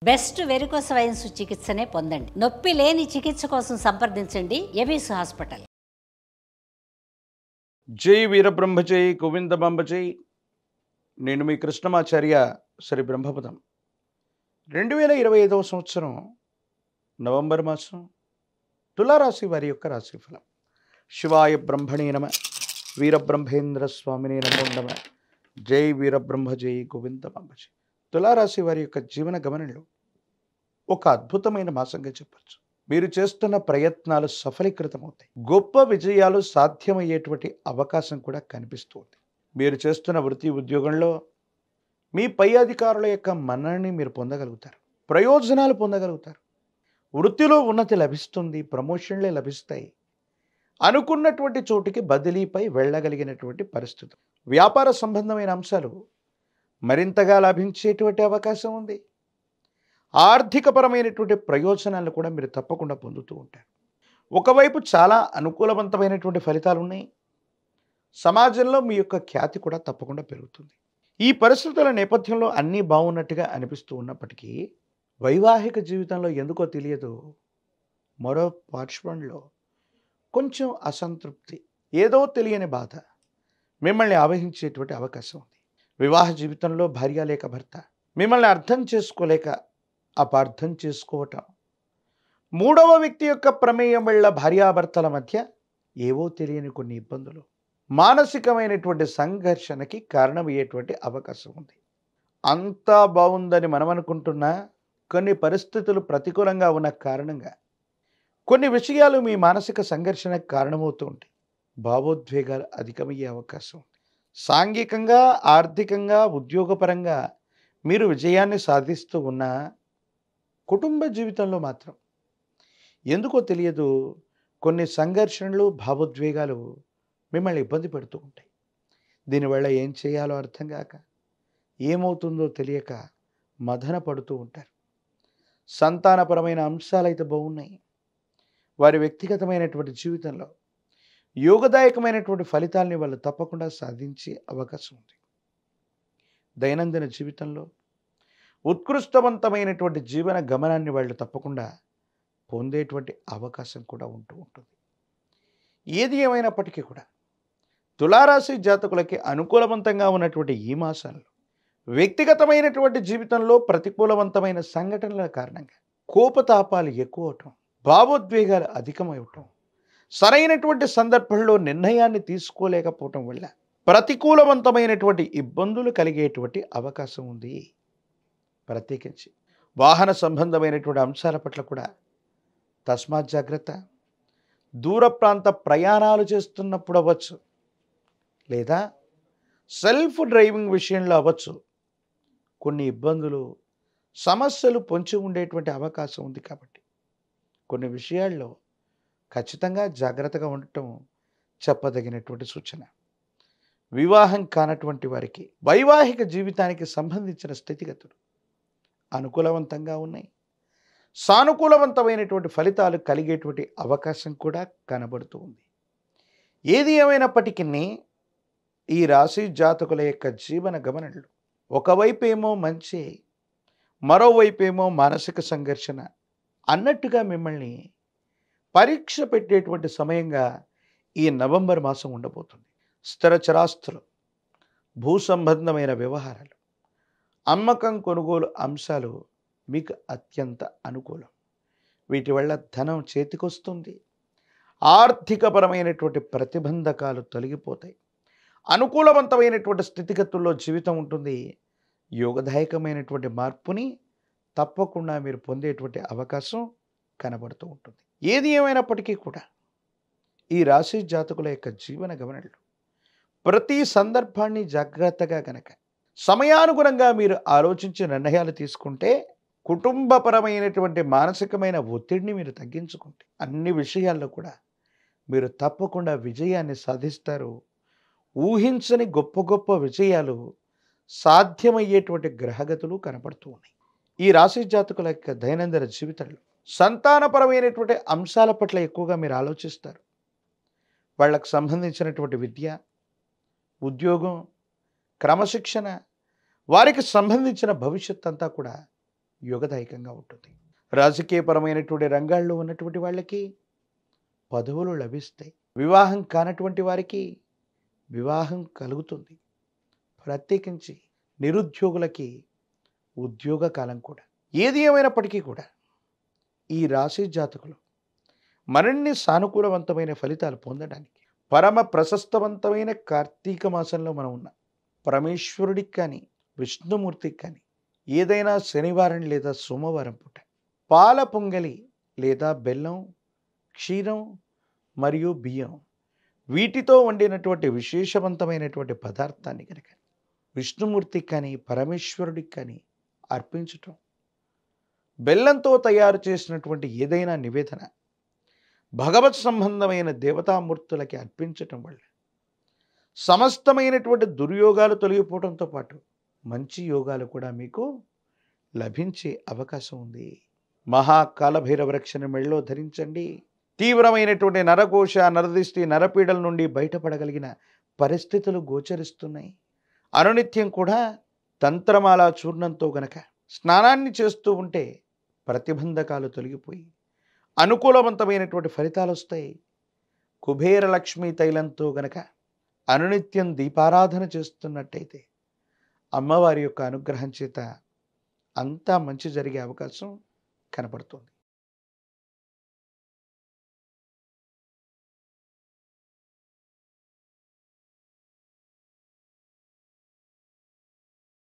Best varicose veins చికిత్సనే పొందండి. నొప్పి లేని చికిత్స కోసం సంప్రదించండి ఎబిస్ హాస్పిటల్. జై వీరబ్రహ్మ జై గోవిందబంబ జై. నేను మీ కృష్ణమాచార్య శ్రీ బ్రహ్మపదం. 2025 సంవత్సరం నవంబర్ మాసం తులారాశి వారి యొక్క రాశిఫలం. శివాయ బ్రహ్మణే నమ, వీరబ్రహ్మేంద్ర స్వామినే నమో నమ. జై వీరబ్రహ్మ జై గోవిందబంబ జై. తులారాశి వారి యొక్క జీవన గమనంలో ఒక అద్భుతమైన మాసంగా చెప్పచ్చు. మీరు చేస్తున్న ప్రయత్నాలు సఫలీకృతమవుతాయి. గొప్ప విజయాలు సాధ్యమయ్యేటువంటి అవకాశం కూడా కనిపిస్తుంది. మీరు చేస్తున్న వృత్తి ఉద్యోగంలో మీ పై అధికారుల యొక్క మన్ననని మీరు పొందగలుగుతారు, ప్రయోజనాలు పొందగలుగుతారు. వృత్తిలో ఉన్నతి లభిస్తుంది, ప్రమోషన్లే లభిస్తాయి. అనుకున్నటువంటి చోటికి బదిలీపై వెళ్ళగలిగినటువంటి పరిస్థితి. వ్యాపార సంబంధమైన అంశాలు మరింతగా లభించేటువంటి అవకాశం ఉంది. ఆర్థికపరమైనటువంటి ప్రయోజనాలను కూడా మీరు తప్పకుండా పొందుతూ ఉంటారు. ఒకవైపు చాలా అనుకూలవంతమైనటువంటి ఫలితాలు ఉన్నాయి. సమాజంలో మీ యొక్క ఖ్యాతి కూడా తప్పకుండా పెరుగుతుంది. ఈ పరిస్థితుల నేపథ్యంలో అన్నీ బాగున్నట్టుగా అనిపిస్తూ ఉన్నప్పటికీ వైవాహిక జీవితంలో ఎందుకో తెలియదు మరో పార్శ్వంలో కొంచెం అసంతృప్తి, ఏదో తెలియని బాధ మిమ్మల్ని ఆవహించేటువంటి అవకాశం ఉంది. వివాహ జీవితంలో భార్య లేక భర్త మిమ్మల్ని అర్థం చేసుకోలేక అపార్థం చేసుకోవటం, మూడవ వ్యక్తి యొక్క ప్రమేయం వల్ల భార్యాభర్తల మధ్య ఏవో తెలియని కొన్ని ఇబ్బందులు, మానసికమైనటువంటి సంఘర్షణకి కారణమయ్యేటువంటి అవకాశం ఉంది. అంతా బాగుందని మనం అనుకుంటున్నా కొన్ని పరిస్థితులు ప్రతికూలంగా ఉన్న కారణంగా కొన్ని విషయాలు మీ మానసిక సంఘర్షణకు కారణమవుతూ ఉంటాయి. భావోద్వేగాలు అధికమయ్యే అవకాశం ఉంది. సాంఘికంగా, ఆర్థికంగా, ఉద్యోగపరంగా మీరు విజయాన్ని సాధిస్తూ ఉన్నా కుటుంబ జీవితంలో మాత్రం ఎందుకో తెలియదు కొన్ని సంఘర్షణలు, భావోద్వేగాలు మిమ్మల్ని ఇబ్బంది పెడుతూ ఉంటాయి. దీనివల్ల ఏం చేయాలో అర్థం కాక, ఏమవుతుందో తెలియక మదన పడుతూ ఉంటారు. సంతానపరమైన అంశాలు అయితే బాగున్నాయి. వారి వ్యక్తిగతమైనటువంటి జీవితంలో యోగదాయకమైనటువంటి ఫలితాలని వాళ్ళు తప్పకుండా సాధించే అవకాశం ఉంది. దైనందిన జీవితంలో ఉత్కృష్టవంతమైనటువంటి జీవన గమనాన్ని వాళ్ళు తప్పకుండా పొందేటువంటి అవకాశం కూడా ఉంటూ ఉంటుంది. ఏది ఏమైనప్పటికీ కూడా తులారాశి జాతకులకి అనుకూలవంతంగా ఉన్నటువంటి ఈ మాసాల్లో వ్యక్తిగతమైనటువంటి జీవితంలో ప్రతికూలవంతమైన సంఘటనల కారణంగా కోపతాపాలు ఎక్కువ అవటం, భావోద్వేగాలు అధికమవటం, సరైనటువంటి సందర్భంలో నిర్ణయాన్ని తీసుకోలేకపోవటం వల్ల ప్రతికూలవంతమైనటువంటి ఇబ్బందులు కలిగేటువంటి అవకాశం ఉంది. ప్రత్యేకించి వాహన సంబంధమైనటువంటి అంశాల పట్ల కూడా తస్మాత్ జాగ్రత్త. దూర ప్రాంత ప్రయాణాలు చేస్తున్నప్పుడు అవ్వచ్చు, లేదా సెల్ఫ్ డ్రైవింగ్ విషయంలో అవ్వచ్చు, కొన్ని ఇబ్బందులు, సమస్యలు పొంచి ఉండేటువంటి అవకాశం ఉంది. కాబట్టి కొన్ని విషయాల్లో ఖచ్చితంగా జాగ్రత్తగా ఉండటం చెప్పదగినటువంటి సూచన. వివాహం కానటువంటి వారికి వైవాహిక జీవితానికి సంబంధించిన స్థితిగతులు అనుకూలవంతంగా ఉన్నాయి. సానుకూలవంతమైనటువంటి ఫలితాలు కలిగేటువంటి అవకాశం కూడా కనబడుతూ ఉంది. ఏది ఏమైనప్పటికీ ఈ రాశి జాతకుల యొక్క జీవన గమనంలో ఒకవైపేమో మంచి, మరోవైపేమో మానసిక సంఘర్షణ అన్నట్టుగా మిమ్మల్ని పరీక్ష పెట్టేటువంటి సమయంగా ఈ నవంబర్ మాసం ఉండబోతుంది. స్థిర చరాస్తులు, భూ సంబంధమైన వ్యవహారాలు, అమ్మకం కొనుగోలు అంశాలు మీకు అత్యంత అనుకూలం. వీటి వల్ల ధనం చేతికొస్తుంది. ఆర్థికపరమైనటువంటి ప్రతిబంధకాలు తొలగిపోతాయి. అనుకూలవంతమైనటువంటి స్థితిగతుల్లో జీవితం ఉంటుంది. యోగదాయకమైనటువంటి మార్పుని తప్పకుండా మీరు పొందేటువంటి అవకాశం కనబడుతూ ఉంటుంది. ఏది ఏమైనప్పటికీ కూడా ఈ రాశి జాతకుల యొక్క జీవన గమనంలో ప్రతి సందర్భాన్ని జాగ్రత్తగా గనక సమయానుగుణంగా మీరు ఆలోచించి నిర్ణయాలు తీసుకుంటే, కుటుంబపరమైనటువంటి మానసికమైన ఒత్తిడిని మీరు తగ్గించుకుంటే అన్ని విషయాల్లో కూడా మీరు తప్పకుండా విజయాన్ని సాధిస్తారు. ఊహించని గొప్ప గొప్ప విజయాలు సాధ్యమయ్యేటువంటి గ్రహగతులు కనపడుతూ ఉన్నాయి. ఈ రాశి జాతకుల యొక్క దైనందిన జీవితంలో సంతానపరమైనటువంటి అంశాల పట్ల ఎక్కువగా మీరు ఆలోచిస్తారు. వాళ్ళకు సంబంధించినటువంటి విద్య, ఉద్యోగం, క్రమశిక్షణ, వారికి సంబంధించిన భవిష్యత్ అంతా కూడా యోగదాయకంగా ఉంటుంది. రాజకీయపరమైనటువంటి రంగాల్లో ఉన్నటువంటి వాళ్ళకి పదవులు లభిస్తాయి. వివాహం కానటువంటి వారికి వివాహం కలుగుతుంది. ప్రత్యేకించి నిరుద్యోగులకి ఉద్యోగ కాలం కూడా. ఏది ఏమైనప్పటికీ కూడా ఈ రాశి జాతకులు మరిన్ని సానుకూలవంతమైన ఫలితాలు పొందడానికి పరమ ప్రశస్తవంతమైన కార్తీక మాసంలో మనం ఉన్నాం. పరమేశ్వరుడికి కానీ విష్ణుమూర్తికి కానీ ఏదైనా శనివారం లేదా సోమవారం పూట పాల పొంగలి లేదా బెల్లం, క్షీరం మరియు బియ్యం వీటితో వండినటువంటి విశేషవంతమైనటువంటి పదార్థాన్ని కనుక విష్ణుమూర్తికి కానీ పరమేశ్వరుడికి కానీ అర్పించటం, బెల్లంతో తయారు చేసినటువంటి ఏదైనా నివేదన భగవత్ సంబంధమైన దేవతామూర్తులకి అర్పించటం వల్ల సమస్తమైనటువంటి దుర్యోగాలు తొలగిపోవడంతో పాటు మంచి యోగాలు కూడా మీకు లభించే అవకాశం ఉంది. మహాకాలభైరవ రక్షణ మెళ్ళలో ధరించండి. తీవ్రమైనటువంటి నరకోశ, నరదిష్టి, నరపీడల నుండి బయటపడగలిగిన పరిస్థితులు గోచరిస్తున్నాయి. అనునిత్యం కూడా తంత్రమాల చూర్ణంతో గనక స్నానాన్ని చేస్తూ ఉంటే ప్రతిబంధకాలు తొలగిపోయి అనుకూలవంతమైనటువంటి ఫలితాలు వస్తాయి. కుబేర లక్ష్మీ తైలంతో గనక అనునిత్యం దీపారాధన చేస్తున్నట్టయితే అమ్మవారి యొక్క అనుగ్రహం చేత అంతా మంచి జరిగే అవకాశం కనపడుతుంది.